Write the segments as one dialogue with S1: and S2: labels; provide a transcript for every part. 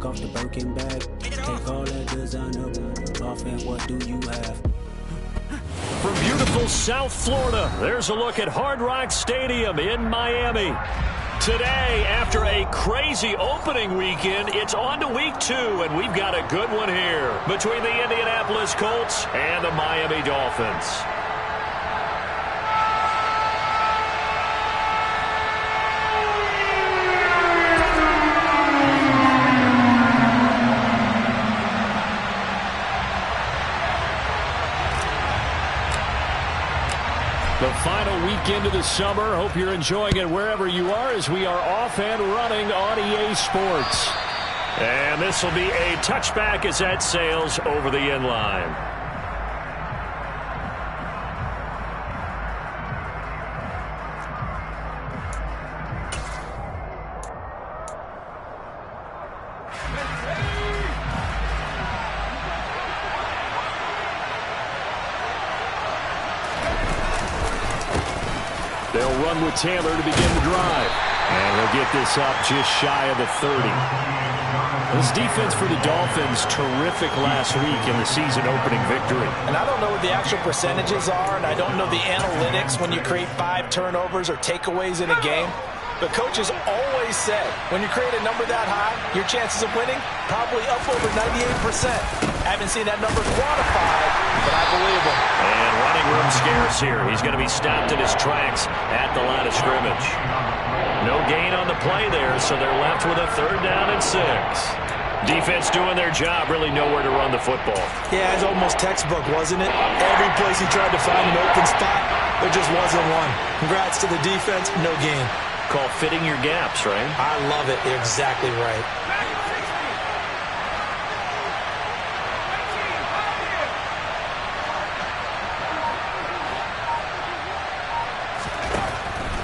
S1: Take off the Birkin bag. Take all that designer off, and what do you have?
S2: From beautiful South Florida, there's a look at Hard Rock Stadium in Miami. Today, after a crazy opening weekend, it's on to week 2, and we've got a good one here between the Indianapolis Colts and the Miami Dolphins. The final weekend of the summer. Hope you're enjoying it wherever you are as we are off and running on EA Sports. And this will be a touchback as that sails over the end line. They'll run with Taylor to begin the drive. And he'll get this up just shy of the 30. This defense for the Dolphins, terrific last week in the season opening victory.
S3: And I don't know what the actual percentages are, and I don't know the analytics when you create 5 turnovers or takeaways in a game. But coaches always said, when you create a number that high, your chances of winning probably up over 98%. I haven't seen that number quantified, but I believe him.
S2: And running room scarce here. He's going to be stopped in his tracks at the line of scrimmage. No gain on the play there, so they're left with a 3rd down and 6. Defense doing their job, really nowhere to run the football.
S3: Yeah, it's almost textbook, wasn't it? Every place he tried to find an open spot, there just wasn't one. Congrats to the defense, no gain.
S2: Called fitting your gaps, right?
S3: I love it. You're exactly right.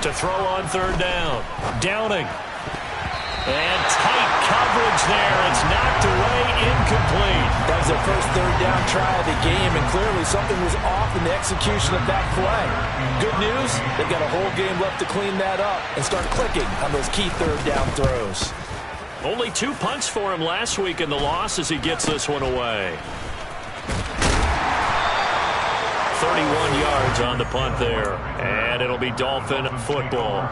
S2: To throw on 3rd down. Downing. And tight coverage there. It's knocked away, incomplete.
S3: That was their first 3rd down try of the game, and clearly something was off in the execution of that play. Good news, they've got a whole game left to clean that up and start clicking on those key 3rd down throws.
S2: Only 2 punts for him last week in the loss as he gets this one away. 31 yards on the punt there, and it'll be Dolphin football.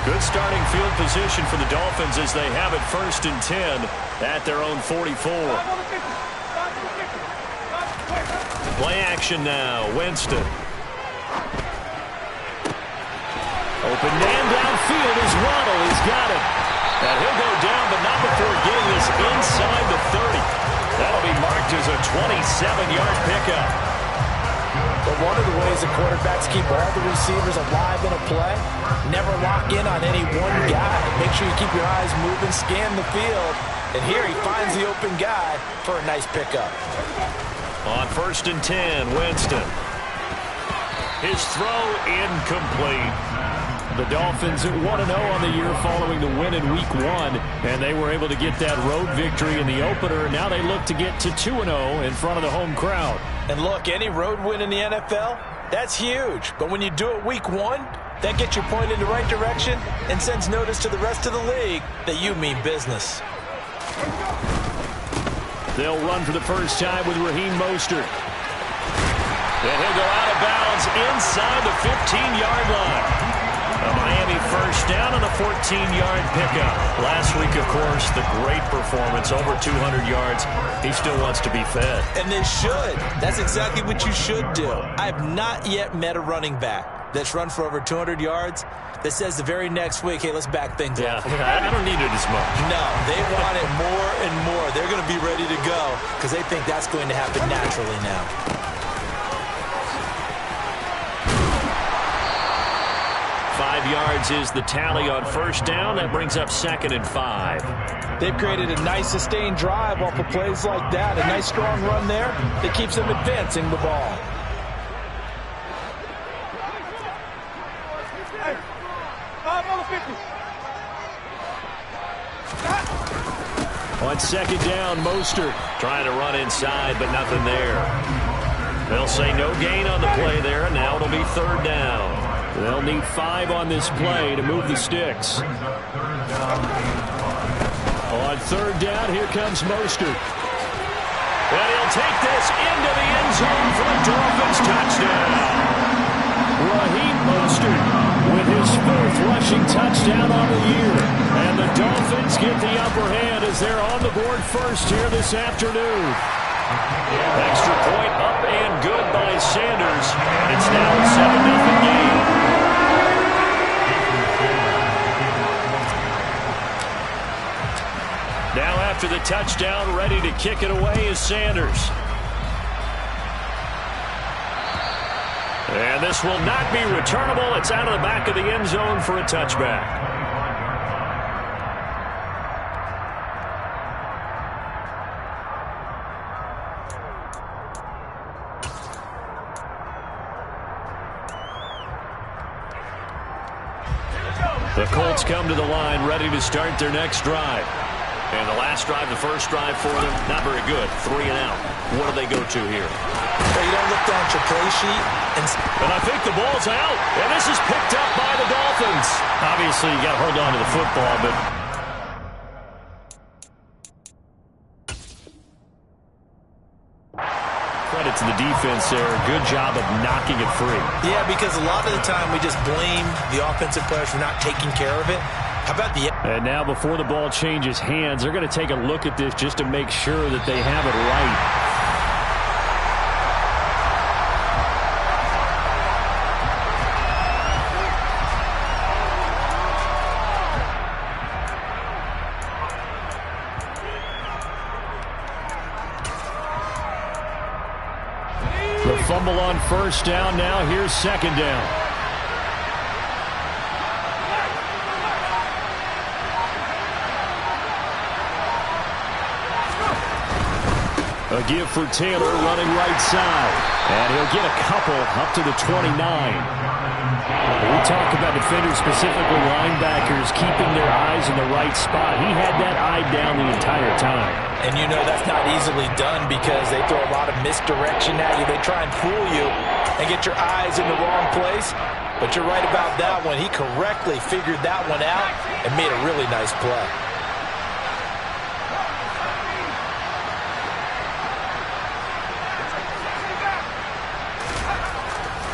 S2: Good starting field position for the Dolphins as they have it 1st and 10 at their own 44. Play action now. Winston. Open man downfield is Waddle. He's got it. And he'll go down, but not before getting this inside the 30. That'll be marked as a 27-yard pickup.
S3: But one of the ways that quarterbacks keep all the receivers alive in a play, never lock in on any one guy. Make sure you keep your eyes moving, scan the field. And here he finds the open guy for a nice pickup.
S2: On 1st and 10, Winston. His throw incomplete. The Dolphins 1-0 on the year following the win in Week 1, and they were able to get that road victory in the opener. Now they look to get to 2-0 in front of the home crowd.
S3: And look, any road win in the NFL, that's huge. But when you do it Week 1, that gets your point in the right direction and sends notice to the rest of the league that you mean business.
S2: They'll run for the first time with Raheem Mostert. And he'll go out of bounds inside the 15-yard line. A Miami first down on the 14-yard pickup. Last week, of course, the great performance, over 200 yards. He still wants to be fed.
S3: And they should. That's exactly what you should do. I have not yet met a running back that's run for over 200 yards that says the very next week, hey, let's back things up.
S2: Yeah, I don't need it as much.
S3: No, they want it more and more. They're going to be ready to go because they think that's going to happen naturally now.
S2: 5 yards is the tally on first down. That brings up 2nd and 5.
S3: They've created a nice sustained drive off of plays like that. A nice strong run there that keeps them advancing the ball.
S4: Hey, 5 on the 50.
S2: On second down, Mostert trying to run inside, but nothing there. They'll say no gain on the play there, and now it'll be third down. They'll need 5 on this play to move the sticks. On third down, here comes Mostert. And he'll take this into the end zone for a Dolphins touchdown. Raheem Mostert with his 4th rushing touchdown on the year. And the Dolphins get the upper hand as they're on the board first here this afternoon. Extra point up and good by Sanders. It's now a 7-0 game. Now after the touchdown, ready to kick it away is Sanders. And this will not be returnable. It's out of the back of the end zone for a touchback. The Colts come to the line, ready to start their next drive. And the last drive, the first drive for them, not very good. 3 and out. What do they go to here?
S3: Well, you don't look down at your play sheet.
S2: And I think the ball's out. And this is picked up by the Dolphins. Obviously, you got to hold on to the football, but credit to the defense there. Good job of knocking it free.
S3: Yeah, because a lot of the time we just blame the offensive players for not taking care of it. How about the...
S2: And now before the ball changes hands, they're going to take a look at this just to make sure that they have it right. The fumble on first down. Now here's second down. A give for Taylor running right side. And he'll get a couple up to the 29. We talk about defenders, specifically linebackers, keeping their eyes in the right spot. He had that eye down the entire time.
S3: And you know that's not easily done because they throw a lot of misdirection at you. They try and fool you and get your eyes in the wrong place. But you're right about that one. He correctly figured that one out and made a really nice play.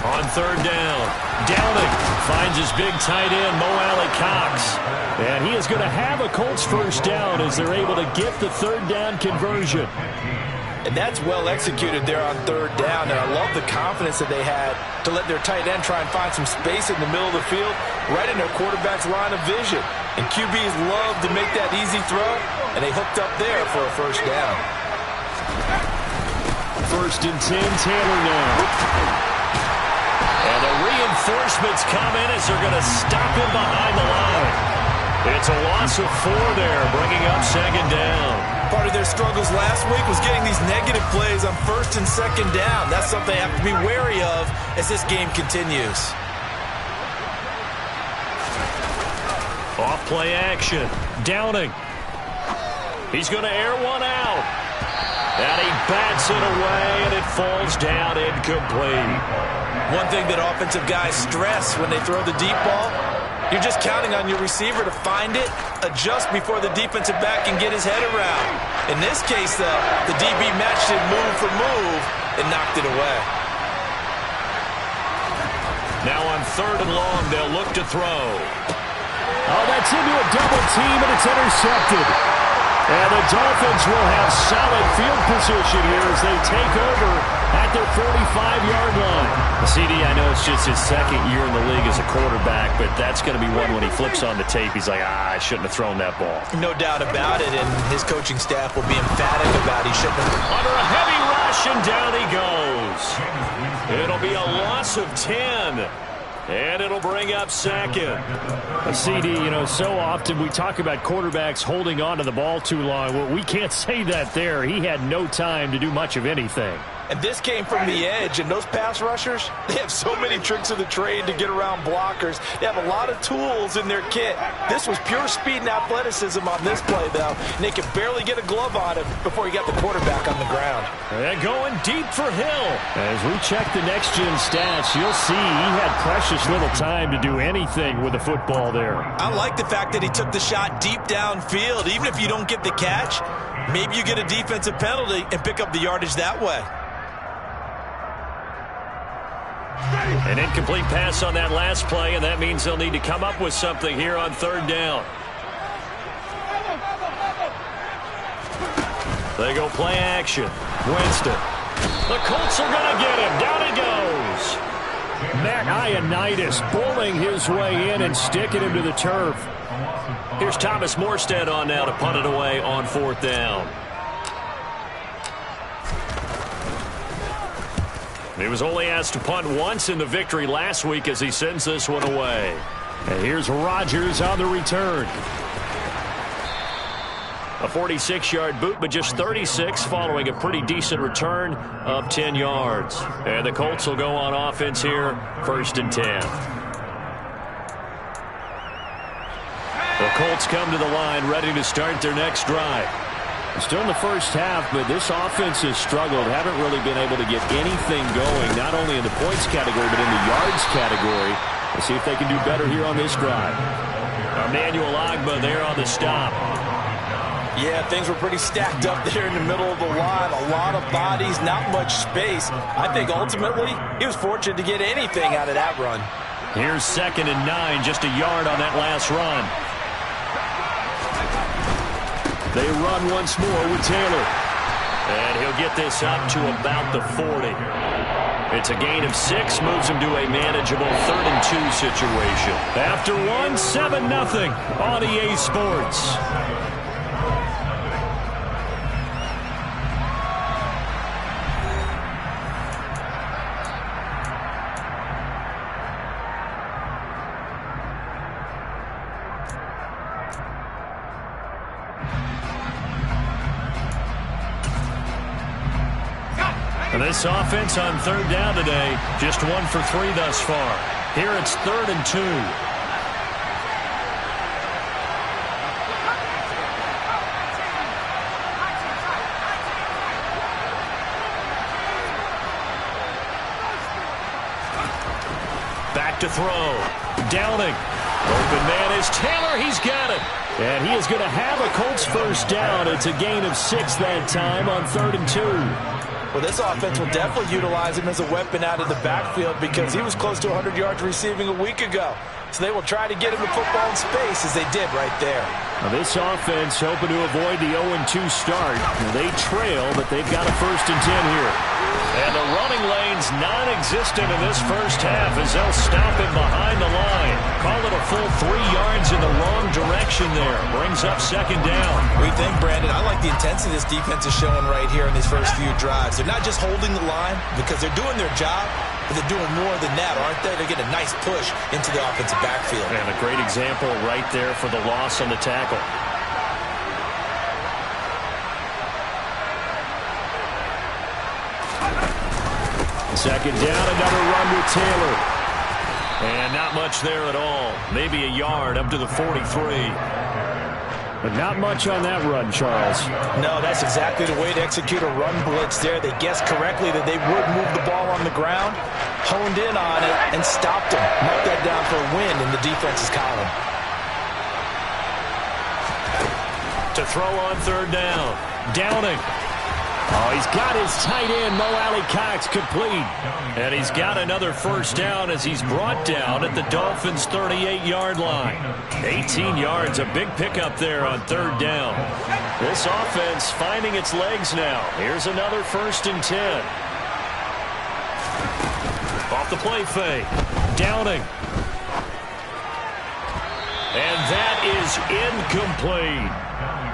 S2: On third down, Downing finds his big tight end, Mo Alley-Cox. And he is going to have a Colts first down as they're able to get the third down conversion.
S3: And that's well executed there on third down. And I love the confidence that they had to let their tight end try and find some space in the middle of the field, right in their quarterback's line of vision. And QBs love to make that easy throw, and they hooked up there for a first down.
S2: 1st and 10, Taylor now. And the reinforcements come in as they're going to stop him behind the line. It's a loss of 4 there, bringing up second down.
S3: Part of their struggles last week was getting these negative plays on 1st and 2nd down. That's something they have to be wary of as this game continues.
S2: Off play action. Downing. He's going to air one out. And he bats it away, and it falls down incomplete.
S3: One thing that offensive guys stress when they throw the deep ball, you're just counting on your receiver to find it, adjust before the defensive back can get his head around. In this case, though, the DB matched it move for move and knocked it away.
S2: Now on 3rd and long, they'll look to throw. Oh, that's into a double team, and it's intercepted. And the Dolphins will have solid field position here as they take over at their 45-yard line. CD, I know it's just his 2nd year in the league as a quarterback, but that's going to be one when he flips on the tape. He's like, I shouldn't have thrown that ball.
S3: No doubt about it, and his coaching staff will be emphatic about he shouldn't have.
S2: Under a heavy rush, and down he goes. It'll be a loss of 10. And it'll bring up second. CD, you know, so often we talk about quarterbacks holding on to the ball too long. Well, we can't say that there. He had no time to do much of anything.
S3: And this came from the edge, and those pass rushers, they have so many tricks of the trade to get around blockers. They have a lot of tools in their kit. This was pure speed and athleticism on this play, though, and they could barely get a glove on him before he got the quarterback on the ground.
S2: And going deep for Hill. As we check the next-gen stats, you'll see he had precious little time to do anything with the football there.
S4: I like the fact that he took the shot deep downfield. Even if you don't get the catch, maybe you get a defensive penalty and pick up the yardage that way.
S2: An incomplete pass on that last play, and that means they'll need to come up with something here on third down. They go play action. Winston. The Colts are going to get him. Down he goes. Matt Ioannidis bullying his way in and sticking him to the turf. Here's Thomas Morstead on now to punt it away on fourth down. He was only asked to punt once in the victory last week as he sends this one away. And here's Rodgers on the return. A 46-yard boot, but just 36 following a pretty decent return of 10 yards. And the Colts will go on offense here, 1st and 10. The Colts come to the line ready to start their next drive. Still in the first half, but this offense has struggled. Haven't really been able to get anything going, not only in the points category, but in the yards category. Let's see if they can do better here on this drive. Emmanuel Ogbah there on the stop.
S3: Yeah, things were pretty stacked up there in the middle of the line. A lot of bodies, not much space. I think ultimately he was fortunate to get anything out of that run.
S2: Here's 2nd and 9, just a yard on that last run. They run once more with Taylor. And he'll get this up to about the 40. It's a gain of 6, moves him to a manageable 3rd and 2 situation. After one, 7-0 on EA Sports. This offense on third down today, just 1 for 3 thus far. Here it's 3rd and 2. Back to throw. Downing. Open man is Taylor. He's got it. And he is going to have a Colts first down. It's a gain of 6 that time on 3rd and 2.
S3: Well, this offense will definitely utilize him as a weapon out of the backfield because he was close to 100 yards receiving a week ago. So they will try to get him the football in space as they did right there.
S2: Now this offense hoping to avoid the 0-2 start. They trail, but they've got a 1st and 10 here. And the running lane's non-existent in this first half as they'll stop him behind the line. Call it a full 3 yards in the wrong direction there. Brings up 2nd down.
S4: What do you think, Brandon? I like the intensity this defense is showing right here in these first few drives. They're not just holding the line because they're doing their job, but they're doing more than that, aren't they? They're getting a nice push into the offensive backfield.
S2: And a great example right there for the loss on the tackle. Second down, another run with Taylor. And not much there at all. Maybe a yard up to the 43. But not much on that run, Charles.
S3: No, that's exactly the way to execute a run blitz there. They guessed correctly that they would move the ball on the ground, honed in on it, and stopped him. Marked that down for a win in the defense's column.
S2: To throw on 3rd down. Downing. Oh, he's got his tight end, Mo Alley-Cox, complete. And he's got another first down as he's brought down at the Dolphins' 38-yard line. 18 yards, a big pickup there on 3rd down. This offense finding its legs now. Here's another 1st and 10. Off the play fake. Downing. And that is incomplete.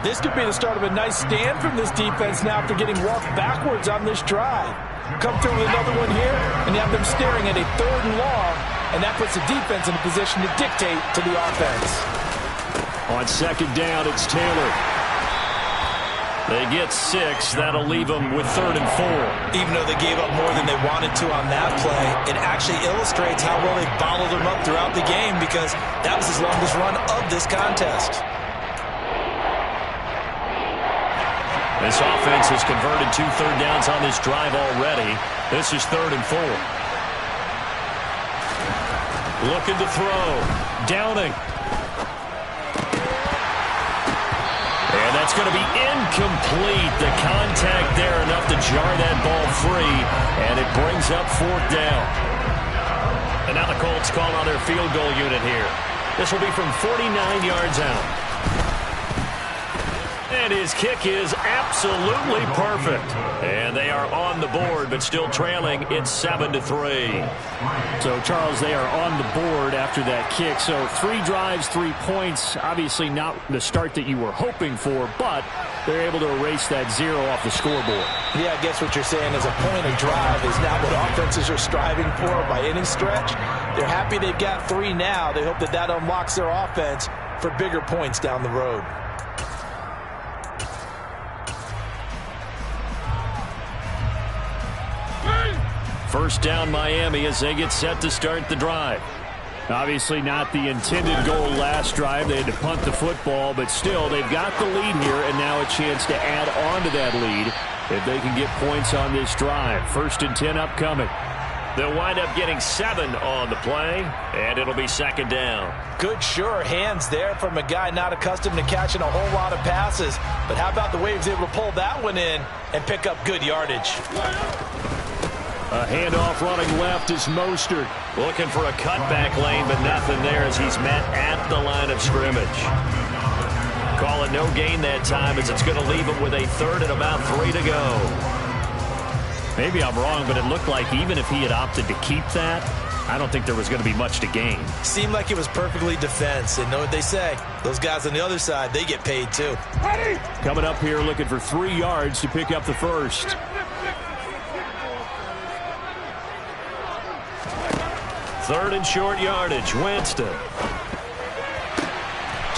S3: This could be the start of a nice stand from this defense now after getting walked backwards on this drive. Come through with another one here, and you have them staring at a 3rd and long, and that puts the defense in a position to dictate to the offense.
S2: On 2nd down, it's Taylor. They get 6. That'll leave them with 3rd and 4.
S4: Even though they gave up more than they wanted to on that play, it actually illustrates how well they bottled them up throughout the game because that was his longest run of this contest.
S2: This offense has converted 2 third downs on this drive already. This is 3rd and 4. Looking to throw. Downing. And that's going to be incomplete. The contact there enough to jar that ball free. And it brings up 4th down. And now the Colts call on their field goal unit here. This will be from 49 yards out. And his kick is absolutely perfect. And they are on the board, but still trailing. It's 7-3.
S5: So, Charles, they are on the board after that kick. So 3 drives, 3 points. Obviously not the start that you were hoping for, but they're able to erase that 0 off the scoreboard.
S3: Yeah, I guess what you're saying is a point of drive is not what offenses are striving for by any stretch. They're happy they've got 3 now. They hope that that unlocks their offense for bigger points down the road.
S2: First down Miami as they get set to start the drive.
S5: Obviously not the intended goal last drive. They had to punt the football, but still they've got the lead here and now a chance to add on to that lead if they can get points on this drive. 1st and 10 upcoming.
S2: They'll wind up getting 7 on the play, and it'll be 2nd down.
S3: Good, sure hands there from a guy not accustomed to catching a whole lot of passes. But how about the way he was able to pull that one in and pick up good yardage?
S2: A handoff running left is Mostert. Looking for a cutback lane, but nothing there as he's met at the line of scrimmage. Call it no gain that time as it's going to leave him with a 3rd and about 3 to go.
S5: Maybe I'm wrong, but it looked like even if he had opted to keep that, I don't think there was going to be much to gain.
S4: Seemed like it was perfectly defense. And know what they say? Those guys on the other side, they get paid too.
S5: Coming up here looking for 3 yards to pick up the first.
S2: 3rd and short yardage. Winston. To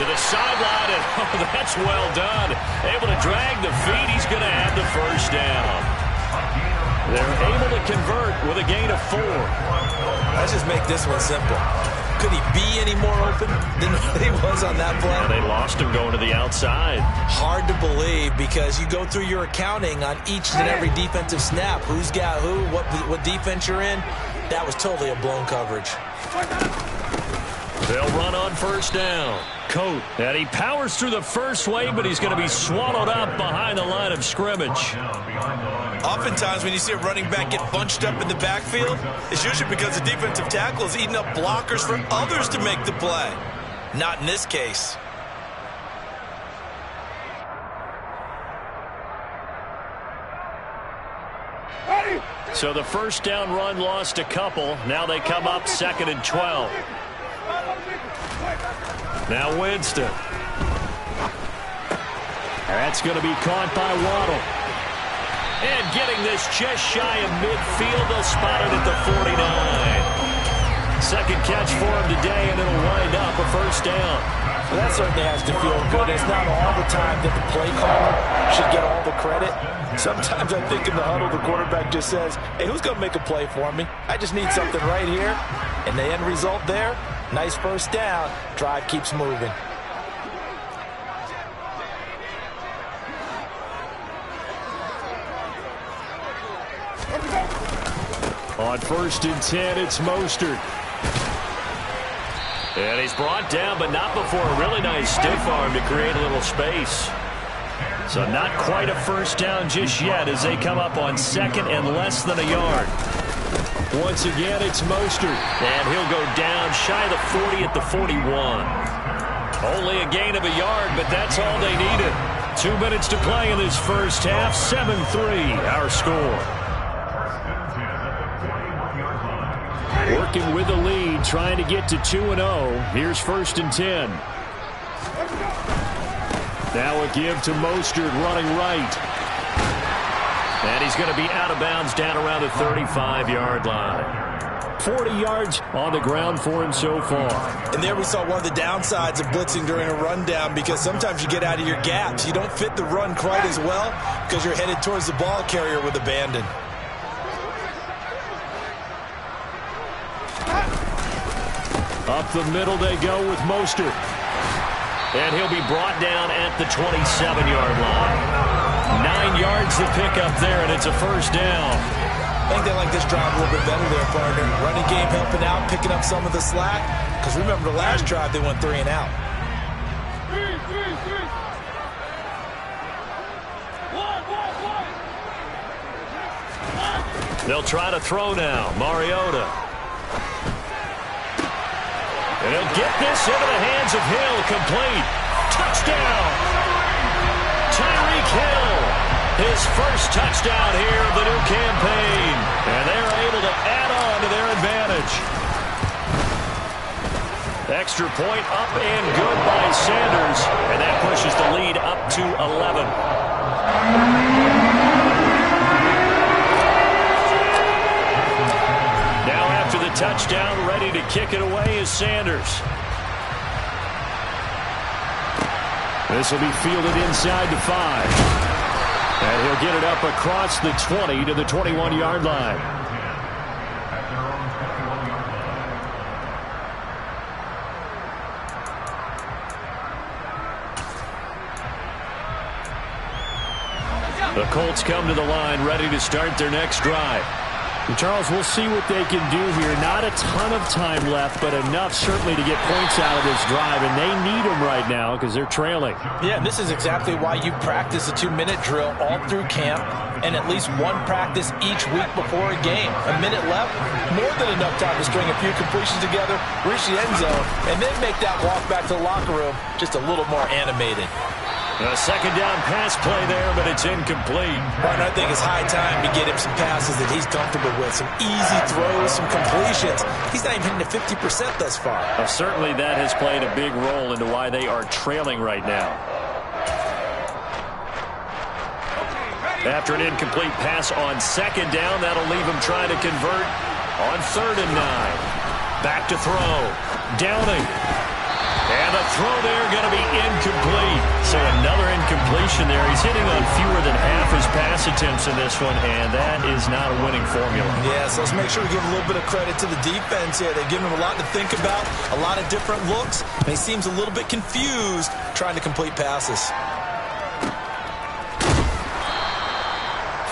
S2: the sideline, and oh, that's well done. Able to drag the feet. He's going to have the first down. They're able to convert with a gain of 4.
S4: Let's just make this one simple. Could he be any more open than he was on that play?
S2: And they lost him going to the outside.
S4: Hard to believe because you go through your accounting on each and every defensive snap. Who's got who, what defense you're in. That was totally a blown coverage.
S2: They'll run on 1st down. Coat. And he powers through the first wave, but he's going to be swallowed up behind the line of scrimmage.
S4: Oftentimes when you see a running back get bunched up in the backfield, it's usually because the defensive tackle is eating up blockers for others to make the play. Not in this case.
S2: So the 1st down run lost a couple. Now they come up 2nd and 12. Now Winston.
S5: That's going to be caught by Waddle.
S2: And getting this just shy of midfield. They'll spot it at the 49. 2nd catch for him today, and it'll wind up a 1st down.
S3: Well, that certainly has to feel good. It's not all the time that the play caller should get all the credit. Sometimes I think in the huddle, the quarterback just says, hey, who's going to make a play for me? I just need something right here. And the end result there, nice 1st down. Drive keeps moving.
S5: On 1st and 10, it's Mostert.
S2: And he's brought down, but not before a really nice stiff arm to create a little space. So not quite a 1st down just yet as they come up on 2nd and less than a yard.
S5: Once again, it's Mostert.
S2: And he'll go down shy of the 40 at the 41. Only a gain of a yard, but that's all they needed. 2 minutes to play in this first half. 7-3, our score.
S5: Working with the lead, trying to get to 2-0. Here's 1st and 10. Now a give to Mostert running right.
S2: And he's going to be out of bounds down around the 35-yard line.
S5: 40 yards on the ground for him so far.
S4: And there we saw one of the downsides of blitzing during a rundown, because sometimes you get out of your gaps. You don't fit the run quite as well because you're headed towards the ball carrier with abandon.
S5: Up the middle they go with Mostert. And he'll be brought down at the 27-yard line. 9 yards to pick up there, and it's a first down.
S4: I think they like this drive a little bit better there, partner. Running game helping out, picking up some of the slack. Because remember, the last drive they went 3 and out.
S2: They'll try to throw now. Mariota. And he'll get this into the hands of Hill. Complete. Touchdown. Tyreek Hill. His first touchdown here of the new campaign. And they're able to add on to their advantage. Extra point up and good by Sanders. And that pushes the lead up to 11. Now after the touchdown, ready to kick it away is Sanders. This will be fielded inside the 5. And he'll get it up across the 20 to the 21-yard line. The Colts come to the line ready to start their next drive.
S5: And Charles, we'll see what they can do here. Not a ton of time left, but enough certainly to get points out of this drive, and they need them right now because they're trailing.
S3: Yeah, and this is exactly why you practice a 2-minute drill all through camp and at least one practice each week before a game. A minute left, more than enough time to string a few completions together, reach the end zone, and then make that walk back to the locker room just a little more animated.
S2: A second down pass play there, but it's incomplete.
S4: Right, I think it's high time to get him some passes that he's comfortable with. Some easy throws, some completions. He's not even hitting the 50% thus far.
S2: Certainly that has played a big role into why they are trailing right now. After an incomplete pass on second down, that'll leave him trying to convert on 3rd and 9. Back to throw. Downing. And the throw there going to be incomplete. So another incompletion there. He's hitting on fewer than half his pass attempts in this one, and that is not a winning formula.
S4: Yeah, so let's make sure we give a little bit of credit to the defense here. They've given him a lot to think about, a lot of different looks, and he seems a little bit confused trying to complete passes.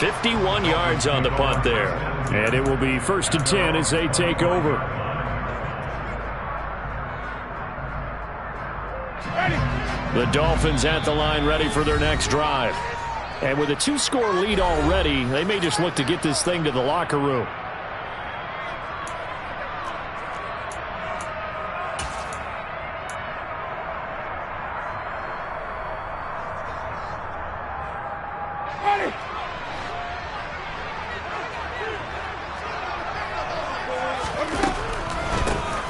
S2: 51 yards on the punt there.
S5: And it will be 1st and 10 as they take over. The Dolphins at the line ready for their next drive. And with a 2-score lead already, they may just look to get this thing to the locker room.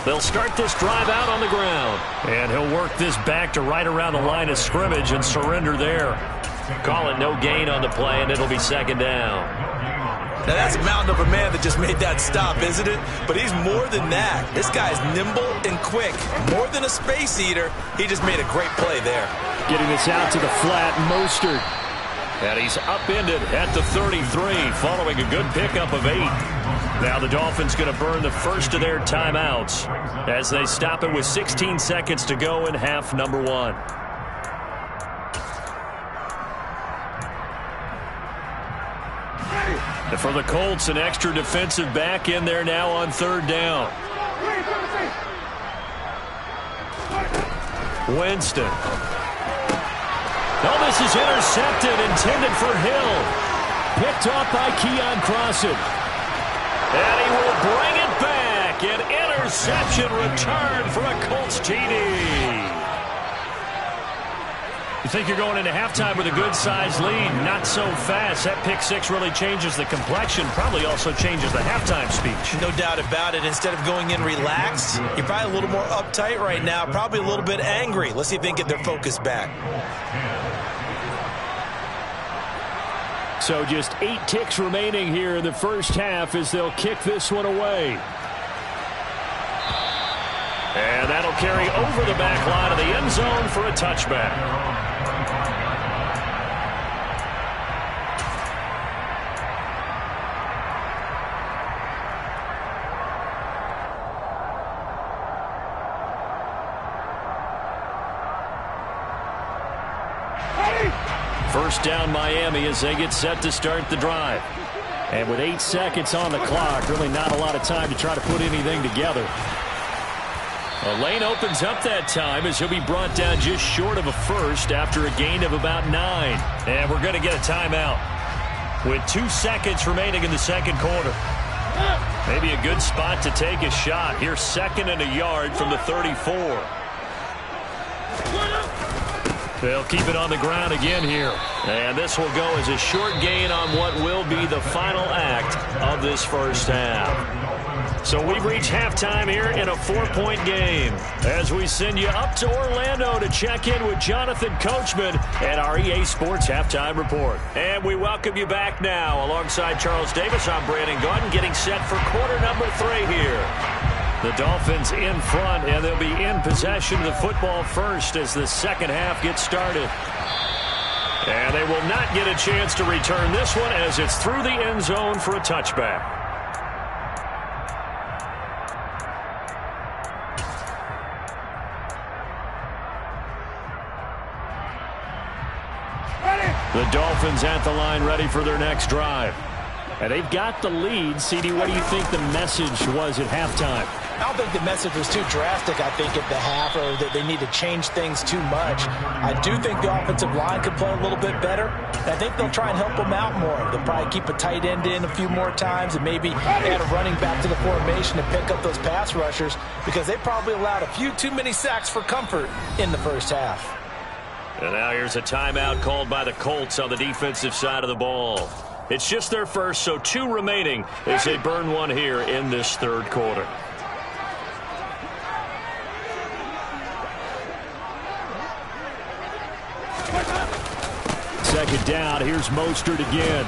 S2: They'll start this drive out on the ground.
S5: And he'll work this back to right around the line of scrimmage and surrender there.
S2: Call it no gain on the play, and it'll be 2nd down.
S4: Now that's a mountain of a man that just made that stop, isn't it? But he's more than that. This guy's nimble and quick. More than a space eater, he just made a great play there.
S5: Getting this out to the flat, Mostert.
S2: And he's upended at the 33 following a good pickup of 8. Now the Dolphins going to burn the first of their timeouts as they stop it with 16 seconds to go in half number 1. And for the Colts, an extra defensive back in there now on 3rd down. Winston. Oh, this is intercepted, intended for Hill.
S5: Picked off by Keon Crossan.
S2: And he will bring it back. An interception return for a Colts TD.
S5: You think you're going into halftime with a good-sized lead. Not so fast. That pick 6 really changes the complexion. Probably also changes the halftime speech.
S4: No doubt about it. Instead of going in relaxed, you're probably a little more uptight right now. Probably a little bit angry. Let's see if they can get their focus back.
S5: So just 8 ticks remaining here in the first half as they'll kick this one away.
S2: And that'll carry over the back line of the end zone for a touchback. First down Miami as they get set to start the drive.
S5: And with 8 seconds on the clock, really not a lot of time to try to put anything together.
S2: A lane opens up that time as he'll be brought down just short of a first after a gain of about 9. And we're going to get a timeout with 2 seconds remaining in the second quarter. Maybe a good spot to take a shot. Here's 2nd and a yard from the 34. They'll keep it on the ground again here. And this will go as a short gain on what will be the final act of this first half. So we've reached halftime here in a 4-point game as we send you up to Orlando to check in with Jonathan Coachman at our EA Sports Halftime Report. And we welcome you back now. Alongside Charles Davis, I'm Brandon Gaudin, getting set for quarter number 3 here. The Dolphins in front, and they'll be in possession of the football first as the second half gets started. And they will not get a chance to return this one as it's through the end zone for a touchback. The Dolphins at the line ready for their next drive. And they've got the lead. CD, what do you think the message was at halftime?
S3: I don't think the message was too drastic, I think, at the half, or that they need to change things too much. I do think the offensive line could play a little bit better. I think they'll try and help them out more. They'll probably keep a tight end in a few more times and maybe add a running back to the formation and pick up those pass rushers because they probably allowed a few too many sacks for comfort in the first half.
S2: And now here's a timeout called by the Colts on the defensive side of the ball. It's just their first, so 2 remaining as they burn one here in this third quarter.
S5: Second down, here's Mostert again.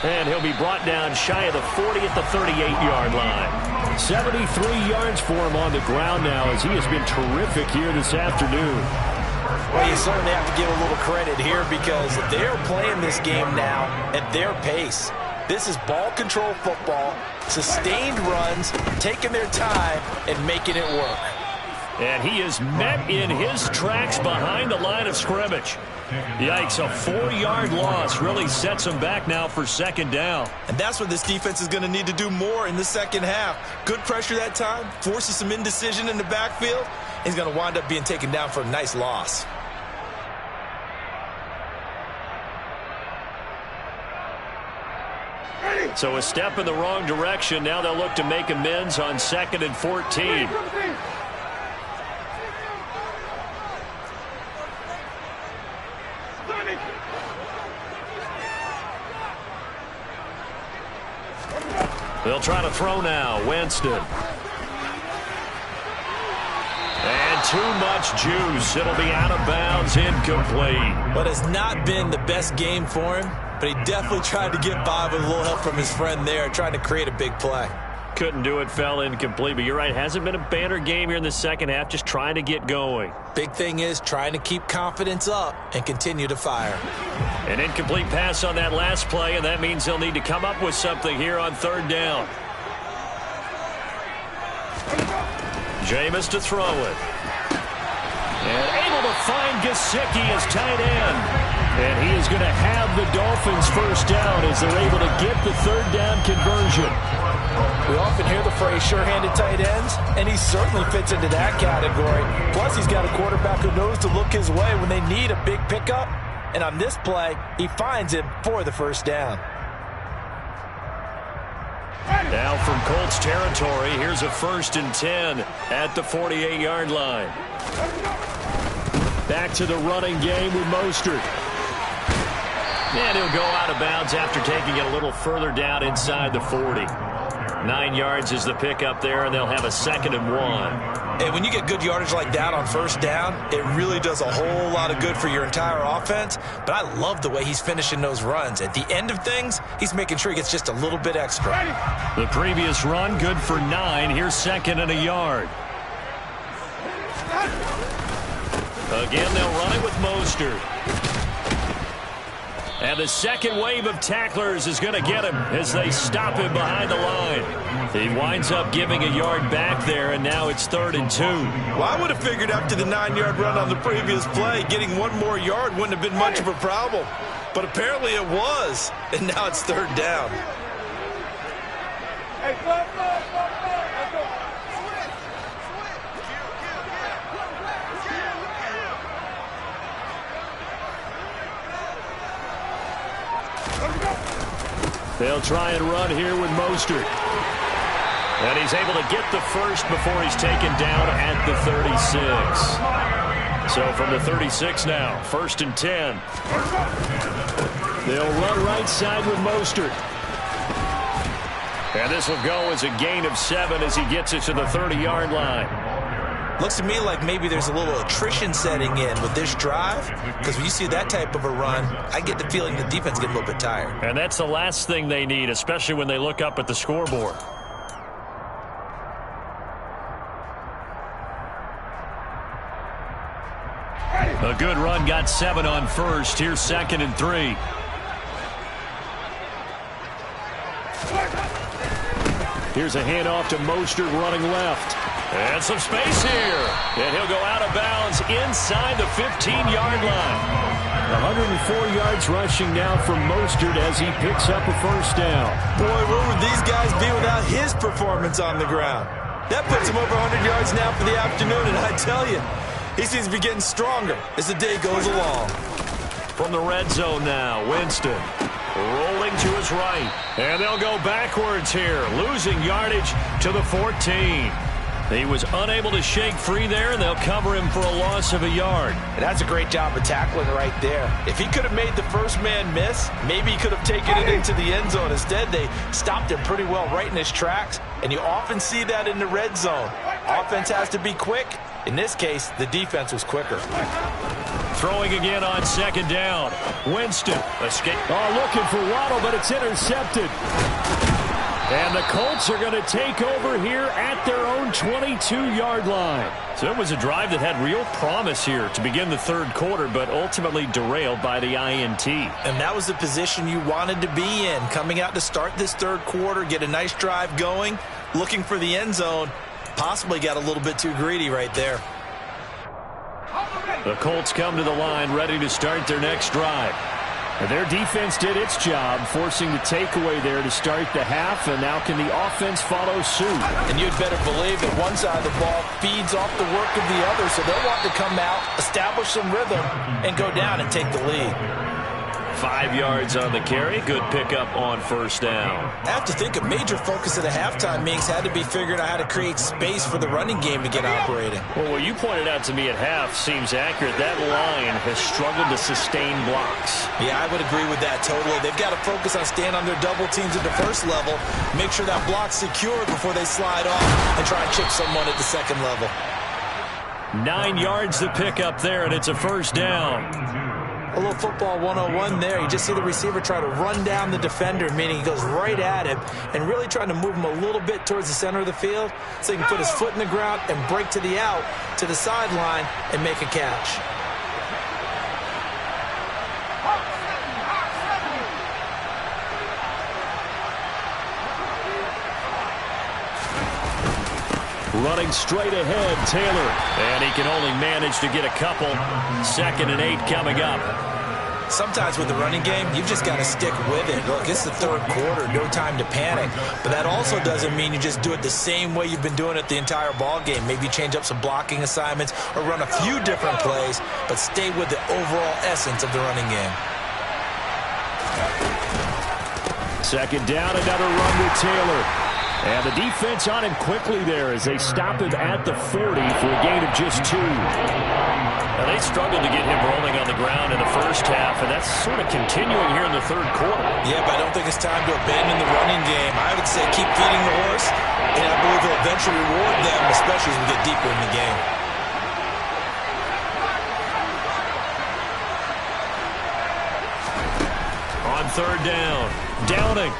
S2: And he'll be brought down shy of the 40 at the 38-yard line.
S5: 73 yards for him on the ground now as he has been terrific here this afternoon.
S3: Well, you certainly have to give a little credit here because they're playing this game now at their pace. This is ball control football, sustained runs, taking their time, and making it work.
S2: And he is met in his tracks behind the line of scrimmage. Yikes, a 4-yard loss really sets him back now for second down.
S4: And that's what this defense is going to need to do more in the second half. Good pressure that time, forces some indecision in the backfield. He's going to wind up being taken down for a nice loss.
S2: So a step in the wrong direction. Now they'll look to make amends on 2nd and 14. They'll try to throw now. Winston. And too much juice. It'll be out of bounds, incomplete.
S4: But it's not been the best game for him, but he definitely tried to get by with a little help from his friend there, trying to create a big play.
S2: Couldn't do it, fell incomplete. But you're right, hasn't been a banner game here in the second half, just trying to get going.
S4: Big thing is trying to keep confidence up and continue to fire.
S2: An incomplete pass on that last play, and that means they'll need to come up with something here on 3rd down. Jameis to throw it. And able to find Gesicki as tight end. And he is going to have the Dolphins first down as they're able to get the 3rd down conversion.
S3: We often hear the phrase sure-handed tight ends, and he certainly fits into that category. Plus, he's got a quarterback who knows to look his way when they need a big pickup. And on this play, he finds him for the first down.
S2: Now from Colts territory, here's a 1st and 10 at the 48-yard line.
S5: Back to the running game with Mostert.
S2: And he'll go out of bounds after taking it a little further down inside the 40. 9 yards is the pickup there, and they'll have a 2nd and 1.
S4: And when you get good yardage like that on first down, it really does a whole lot of good for your entire offense. But I love the way he's finishing those runs. At the end of things, he's making sure he gets just a little bit extra.
S2: The previous run, good for 9. Here's 2nd and a yard. Again, they'll run it with Mostert. And the second wave of tacklers is going to get him as they stop him behind the line. He winds up giving a yard back there, and now it's 3rd and 2.
S4: Well, I would have figured after the 9-yard run on the previous play, getting one more yard wouldn't have been much of a problem. But apparently it was, and now it's 3rd down.
S2: They'll try and run here with Mostert. And he's able to get the first before he's taken down at the 36. So from the 36 now, 1st and 10. They'll run right side with Mostert. And this will go as a gain of 7 as he gets it to the 30-yard line.
S4: Looks to me like maybe there's a little attrition setting in with this drive, because when you see that type of a run, I get the feeling the defense gets a little bit tired.
S2: And that's the last thing they need, especially when they look up at the scoreboard. A good run, got 7 on first. Here's 2nd and 3. Here's a handoff to Mostert running left. And some space here. And he'll go out of bounds inside the 15-yard line. 104 yards rushing now from Mostert as he picks up a first down.
S4: Boy, where would these guys be without his performance on the ground? That puts him over 100 yards now for the afternoon, and I tell you, he seems to be getting stronger as the day goes along.
S2: From the red zone now, Winston rolling to his right. And they'll go backwards here, losing yardage to the 14. He was unable to shake free there, and they'll cover him for a loss of a yard.
S3: And that's a great job of tackling right there. If he could have made the first man miss, maybe he could have taken it into the end zone. Instead, they stopped him pretty well right in his tracks, and you often see that in the red zone. Offense has to be quick. In this case, the defense was quicker.
S2: Throwing again on 2nd down. Winston escape. Oh, looking for Waddle, but it's intercepted. And the Colts are going to take over here at their own 22-yard line. So it was a drive that had real promise here to begin the 3rd quarter, but ultimately derailed by the INT.
S4: And that was the position you wanted to be in, coming out to start this 3rd quarter, get a nice drive going, looking for the end zone. Possibly got a little bit too greedy right there.
S2: The Colts come to the line ready to start their next drive. And their defense did its job, forcing the takeaway there to start the half, and now can the offense follow suit?
S3: And you'd better believe that one side of the ball feeds off the work of the other, so they'll want to come out, establish some rhythm, and go down and take the lead.
S2: 5 yards on the carry. Good pickup on 1st down.
S4: I have to think a major focus of the halftime meetings had to be figuring out how to create space for the running game to get operating.
S2: Well, what you pointed out to me at half seems accurate. That line has struggled to sustain blocks.
S4: Yeah, I would agree with that totally. They've got to focus on staying on their double teams at the first level, make sure that block's secured before they slide off and try and chip someone at the second level.
S2: 9 yards to pick up there, and it's a 1st down.
S3: A little football 101 there. You just see the receiver try to run down the defender, meaning he goes right at him and really trying to move him a little bit towards the center of the field so he can put his foot in the ground and break to the out, to the sideline, and make a catch.
S2: Running straight ahead, Taylor. And he can only manage to get a couple. 2nd and 8 coming up.
S4: Sometimes with the running game, you've just got to stick with it. Look, it's the 3rd quarter, no time to panic. But that also doesn't mean you just do it the same way you've been doing it the entire ball game. Maybe change up some blocking assignments or run a few different plays, but stay with the overall essence of the running game.
S2: 2nd down, another run with Taylor. And the defense on him quickly there as they stop him at the 40 for a gain of just 2. Now they struggled to get him rolling on the ground in the first half, and that's sort of continuing here in the 3rd quarter.
S4: Yeah, but I don't think it's time to abandon the running game. I would say keep feeding the horse, and I believe it'll eventually reward them, especially as we get deeper in the game.
S2: On 3rd down, Downing.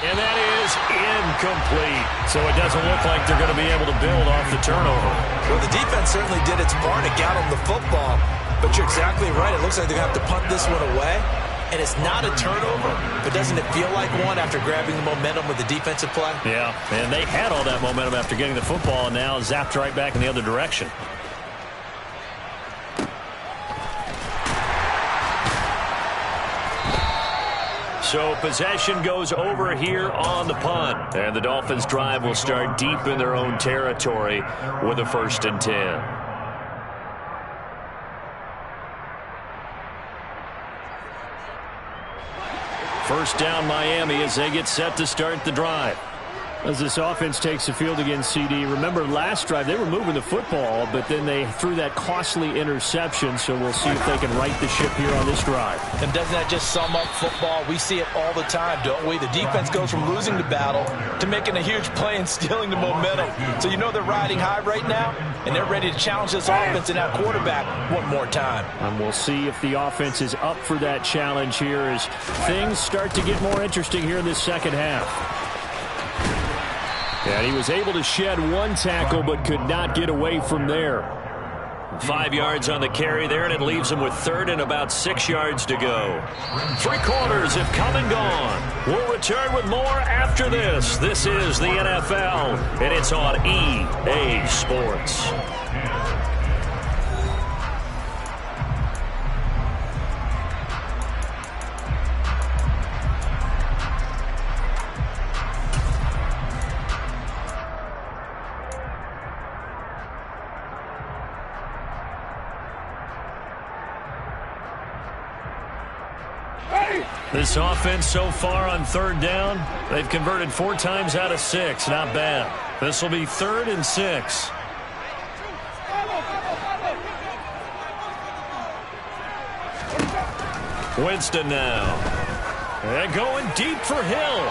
S2: And that is incomplete. So it doesn't look like they're going to be able to build off the turnover.
S4: Well, the defense certainly did its part to get on the football. But you're exactly right. It looks like they're going to have to punt this one away. And it's not a turnover, but doesn't it feel like one after grabbing the momentum with the defensive play?
S2: Yeah, and they had all that momentum after getting the football and now zapped right back in the other direction. So possession goes over here on the punt. And the Dolphins' drive will start deep in their own territory with a 1st and 10. First down Miami as they get set to start the drive.
S5: As this offense takes the field against CD, remember last drive they were moving the football, but then they threw that costly interception, so we'll see if they can right the ship here on this drive.
S3: And doesn't that just sum up football? We see it all the time, don't we? The defense goes from losing the battle to making a huge play and stealing the momentum. So you know they're riding high right now, and they're ready to challenge this offense and that quarterback one more time.
S5: And we'll see if the offense is up for that challenge here as things start to get more interesting here in this second half. And he was able to shed one tackle but could not get away from there.
S2: 5 yards on the carry there, and it leaves him with 3rd and about 6 yards to go. 3 quarters have come and gone. We'll return with more after this. This is the NFL, and it's on EA Sports. This offense so far on 3rd down, they've converted 4 times out of 6. Not bad. This will be 3rd and 6. Winston now. And going deep for Hill.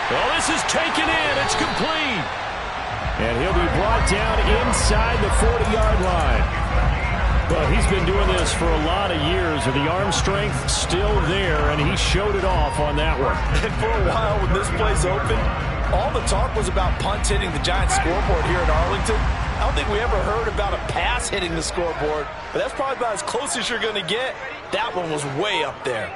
S2: Well, this is taken in. It's complete.
S5: And he'll be brought down inside the 40-yard line. Well, he's been doing this for a lot of years, and the arm strength still there, and he showed it off on that one.
S3: And for a while, when this play's open, all the talk was about punts hitting the Giants scoreboard here in Arlington. I don't think we ever heard about a pass hitting the scoreboard, but that's probably about as close as you're going to get. That one was way up there.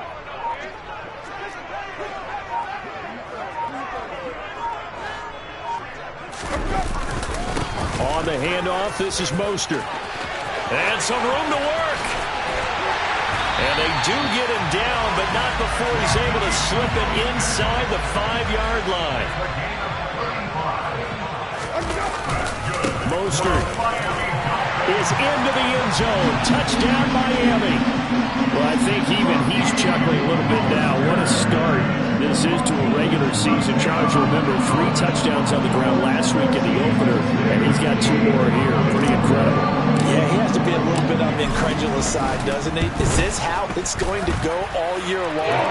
S5: On the handoff, this is Mostert.
S2: And some room to work. And they do get him down, but not before he's able to slip it inside the 5-yard line.
S5: Mostert is into the end zone. Touchdown, Miami. Well, I think even he's chuckling a little bit now. What a start this is to a regular season. Charles, remember, 3 touchdowns on the ground last week in the opener, and he's got 2 more here. Pretty incredible.
S3: Yeah, he has to be a little bit on the incredulous side, doesn't he? Is this how it's going to go all year long?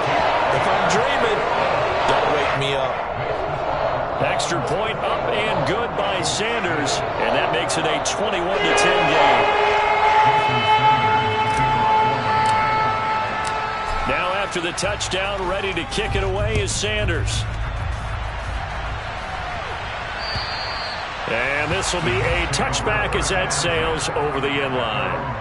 S3: If I'm dreaming, don't wake me up.
S2: Extra point up and good by Sanders, and that makes it a 21-10 game. Now after the touchdown, ready to kick it away is Sanders. And this will be a touchback as that sails over the end line.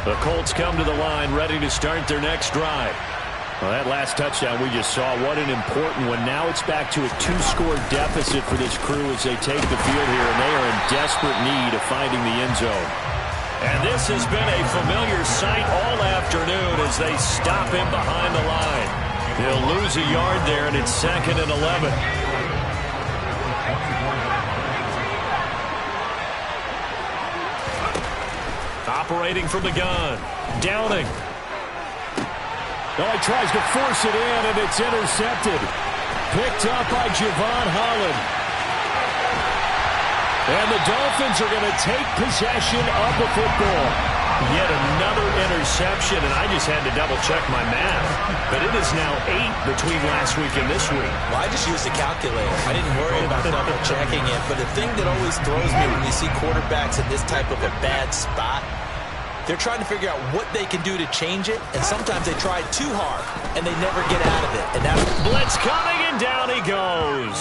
S2: The Colts come to the line ready to start their next drive.
S5: Well, that last touchdown we just saw, what an important one. Now it's back to a 2-score deficit for this crew as they take the field here, and they are in desperate need of finding the end zone.
S2: And this has been a familiar sight all afternoon as they stop him behind the line. He'll lose a yard there, and it's 2nd and 11. Operating from the gun. Downing.
S5: Oh, he tries to force it in, and it's intercepted. Picked up by Javon Holland. And the Dolphins are going to take possession of the football.
S2: Yet another interception, and I just had to double-check my math. But it is now 8 between last week and this week.
S4: Well, I just used a calculator. I didn't worry about double-checking it. But the thing that always throws me when you see quarterbacks in this type of a bad spot, they're trying to figure out what they can do to change it, and sometimes they try too hard, and they never get out of it. And that's
S2: blitz coming, and down he goes.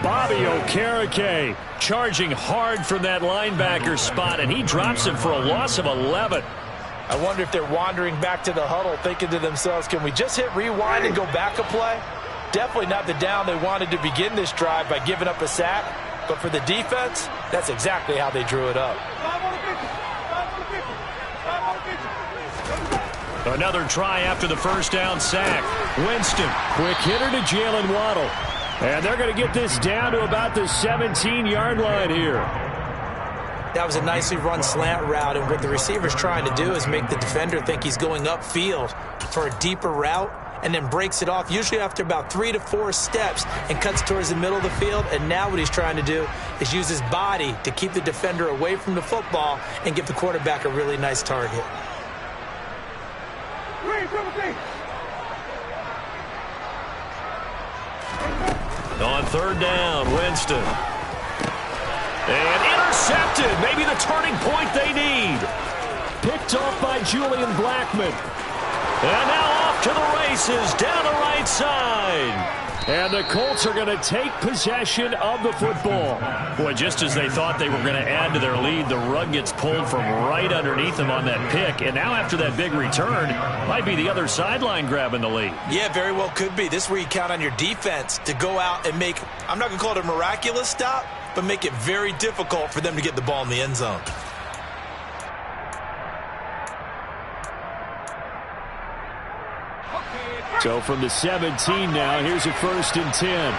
S2: Bobby Okereke charging hard from that linebacker spot, and he drops him for a loss of 11.
S3: I wonder if they're wandering back to the huddle, thinking to themselves, can we just hit rewind and go back a play? Definitely not the down they wanted to begin this drive by giving up a sack, but for the defense, that's exactly how they drew it up.
S2: Another try after the first down sack. Winston, quick hitter to Jalen Waddle. And they're going to get this down to about the 17-yard line here.
S4: That was a nicely run slant route, and what the receiver's trying to do is make the defender think he's going upfield for a deeper route, and then breaks it off, usually after about 3 to 4 steps, and cuts towards the middle of the field. And now what he's trying to do is use his body to keep the defender away from the football and give the quarterback a really nice target.
S2: On third down, Winston. And intercepted. Maybe the turning point they need. Picked off by Julian Blackmon. And now off to the races down the right side. And the Colts are going to take possession of the football. Boy, just as they thought they were going to add to their lead, the rug gets pulled from right underneath them on that pick. And now after that big return, might be the other sideline grabbing the lead.
S4: Yeah, very well could be. This is where you count on your defense to go out and make, I'm not going to call it a miraculous stop, but make it very difficult for them to get the ball in the end zone.
S2: So from the 17 now, here's a 1st and 10.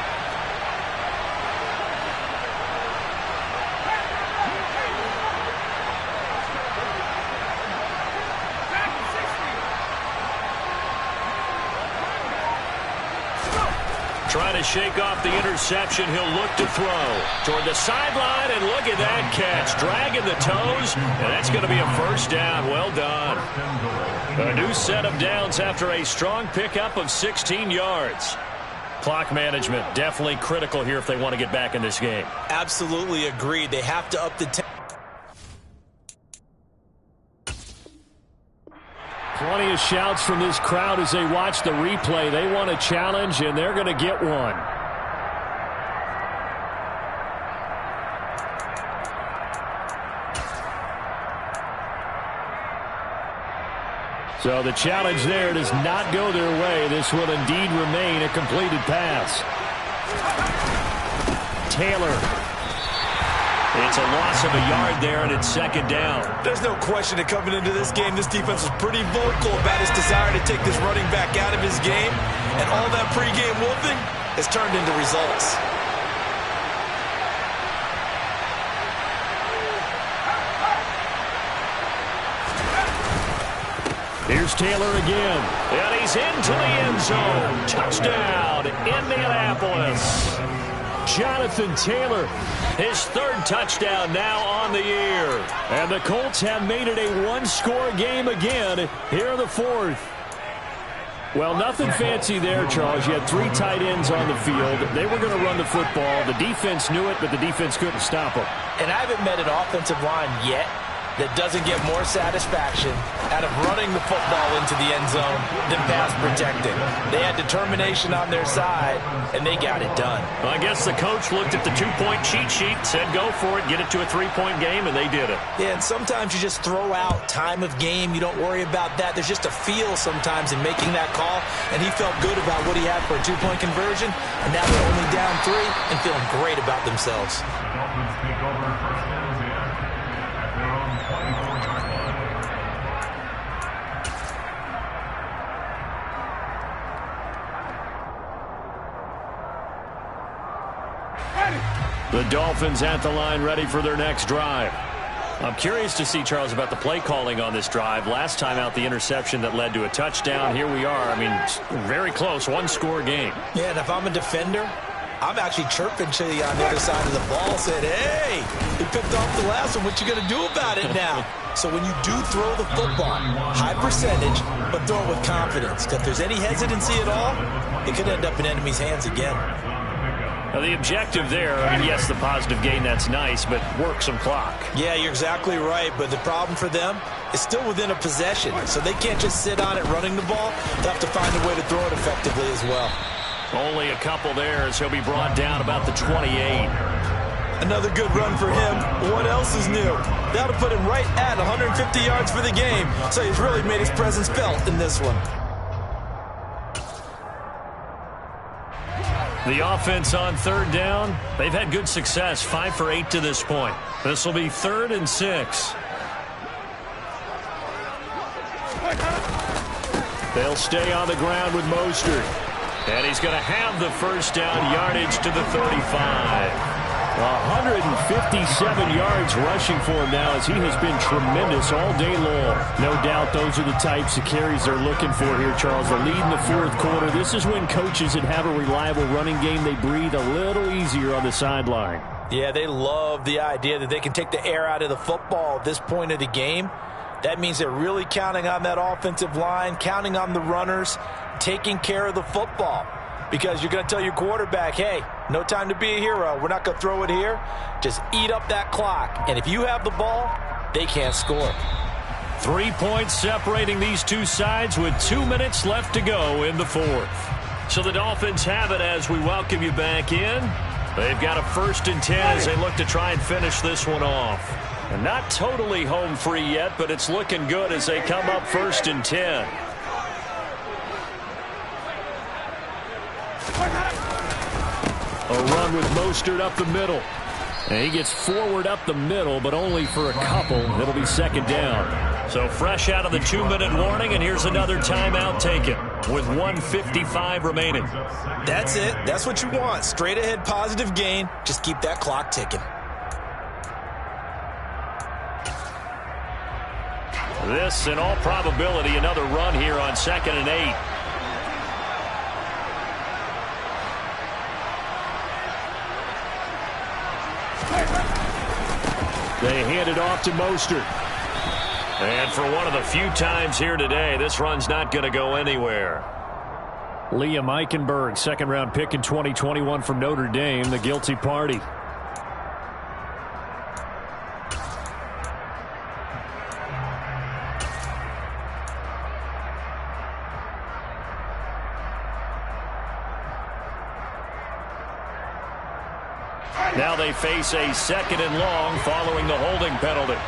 S2: Trying to shake off the interception. He'll look to throw toward the sideline, and look at that catch. Dragging the toes, and that's going to be a 1st down. Well done. A new set of downs after a strong pickup of 16 yards. Clock management definitely critical here if they want to get back in this game.
S4: Absolutely agreed. They have to up the tempo.
S2: Plenty of shouts from this crowd as they watch the replay. They want a challenge, and they're going to get one. So the challenge there does not go their way. This will indeed remain a completed pass. Taylor. It's a loss of a yard there, and it's 2nd down.
S4: There's no question that coming into this game, this defense was pretty vocal about his desire to take this running back out of his game, and all that pregame wolfing has turned into results.
S2: Here's Taylor again, and he's into the end zone. Touchdown, Indianapolis. Jonathan Taylor, his 3rd touchdown now on the year. And the Colts have made it a one-score game again here in the 4th. Well, nothing fancy there, Charles. You had 3 tight ends on the field. They were going to run the football. The defense knew it, but the defense couldn't stop them.
S3: And I haven't met an offensive line yet that doesn't get more satisfaction out of running the football into the end zone than pass protecting. They had determination on their side, and they got it done.
S2: Well, I guess the coach looked at the 2-point cheat sheet, said go for it, get it to a 3-point game, and they did it.
S4: Yeah, and sometimes you just throw out time of game. You don't worry about that. There's just a feel sometimes in making that call, and he felt good about what he had for a 2-point conversion, and now they're only down 3 and feeling great about themselves.
S2: The Dolphins at the line ready for their next drive. I'm curious to see, Charles, about the play calling on this drive. Last time out, the interception that led to a touchdown. Here we are. I mean, very close, one-score game.
S4: Yeah, and if I'm a defender, I'm actually chirping to you on the other side of the ball, saying, hey, he picked off the last one. What you going to do about it now? So when you do throw the football, high percentage, but throw it with confidence. Because if there's any hesitancy at all, it could end up in enemy's hands again.
S2: Now the objective there, I mean, yes, the positive gain, that's nice, but work some clock.
S4: Yeah, you're exactly right, but the problem for them is still within a possession, so they can't just sit on it running the ball. They have to find a way to throw it effectively as well.
S2: Only a couple there as he'll be brought down about the 28.
S4: Another good run for him. What else is new? That'll put him right at 150 yards for the game, so he's really made his presence felt in this one.
S2: The offense on third down, they've had good success, 5 for 8 to this point. This will be 3rd and 6. They'll stay on the ground with Mostert. And he's going to have the first down, yardage to the 35. 157 yards rushing for him now as he has been tremendous all day long.
S5: No doubt those are the types of carries they're looking for here, Charles. The lead in the fourth quarter. This is when coaches that have a reliable running game, they breathe a little easier on the sideline.
S3: Yeah, they love the idea that they can take the air out of the football at this point of the game. That means they're really counting on that offensive line, counting on the runners, taking care of the football. Because you're going to tell your quarterback, hey, no time to be a hero. We're not going to throw it here. Just eat up that clock. And if you have the ball, they can't score.
S2: 3 points separating these two sides with 2 minutes left to go in the fourth. So the Dolphins have it as we welcome you back in. They've got a 1st and 10 as they look to try and finish this one off. And not totally home free yet, but it's looking good as they come up 1st and 10.
S5: A run with Mostert up the middle. And he gets forward up the middle, but only for a couple. It'll be 2nd down.
S2: So fresh out of the 2-minute warning, and here's another timeout taken with 1:55 remaining.
S4: That's it. That's what you want. Straight ahead positive gain. Just keep that clock ticking.
S2: This, in all probability, another run here on 2nd and 8.
S5: They hand it off to Mostert.
S2: And for one of the few times here today, this run's not going to go anywhere.
S5: Liam Eichenberg, 2nd-round pick in 2021 from Notre Dame, the guilty party.
S2: Now they face a 2nd and long following the holding penalty.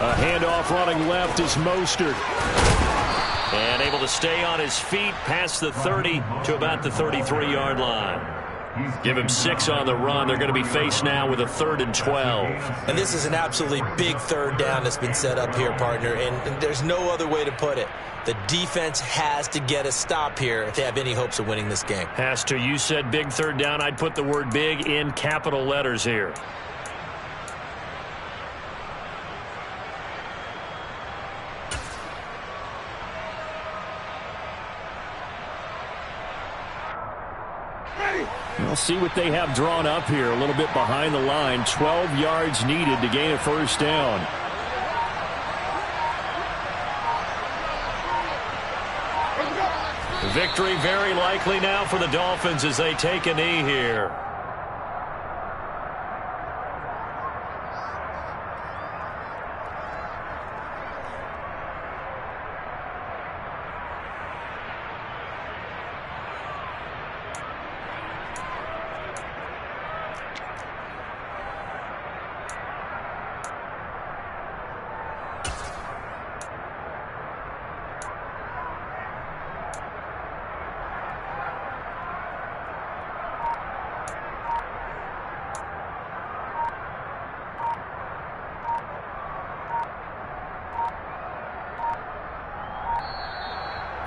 S5: A handoff running left is Mostert.
S2: And able to stay on his feet past the 30 to about the 33-yard line. Give him 6 on the run. They're going to be faced now with a 3rd and 12.
S4: And this is an absolutely big 3rd down that's been set up here, partner. And there's no other way to put it. The defense has to get a stop here if they have any hopes of winning this game.
S2: Has to. You said big 3rd down. I'd put the word big in capital letters here.
S5: We'll see what they have drawn up here. A little bit behind the line. 12 yards needed to gain a 1st down.
S2: Victory very likely now for the Dolphins as they take a knee here.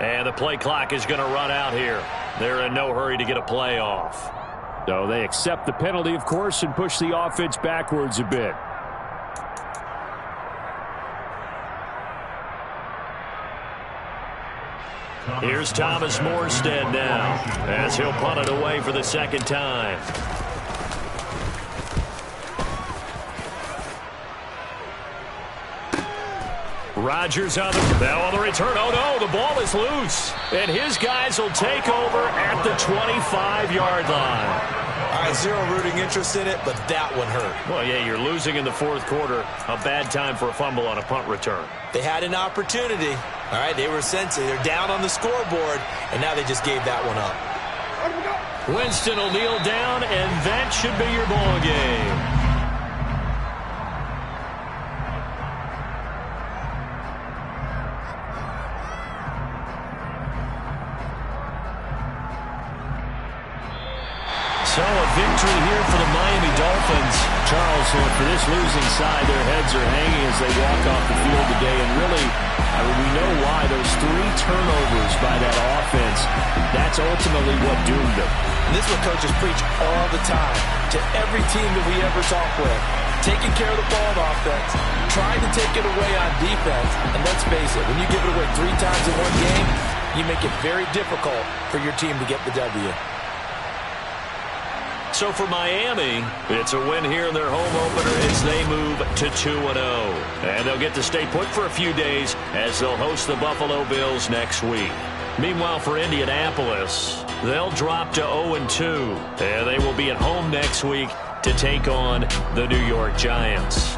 S2: And the play clock is going to run out here. They're in no hurry to get a play off.
S5: So they accept the penalty, of course, and push the offense backwards a bit.
S2: Here's Thomas Morstead now as he'll punt it away for the 2nd time. Rodgers on the return. Oh, no, the ball is loose. And his guys will take over at the 25-yard line.
S4: All right, zero rooting interest in it, but that one hurt.
S2: Well, yeah, you're losing in the fourth quarter. A bad time for a fumble on a punt return.
S4: They had an opportunity. All right, they were sensitive. They're down on the scoreboard, and now they just gave that one up.
S2: Winston will kneel down, and that should be your ball game. So a victory here for the Miami Dolphins.
S5: Charles, for this losing side, their heads are hanging as they walk off the field today. And really, we know why. Those 3 turnovers by that offense, that's ultimately what doomed them.
S3: And this is what coaches preach all the time to every team that we ever talk with. Taking care of the ball on offense, trying to take it away on defense. And let's face it, when you give it away 3 times in one game, you make it very difficult for your team to get the W.
S2: So for Miami, it's a win here in their home opener as they move to 2-0. And they'll get to stay put for a few days as they'll host the Buffalo Bills next week. Meanwhile, for Indianapolis, they'll drop to 0-2. And they will be at home next week to take on the New York Giants.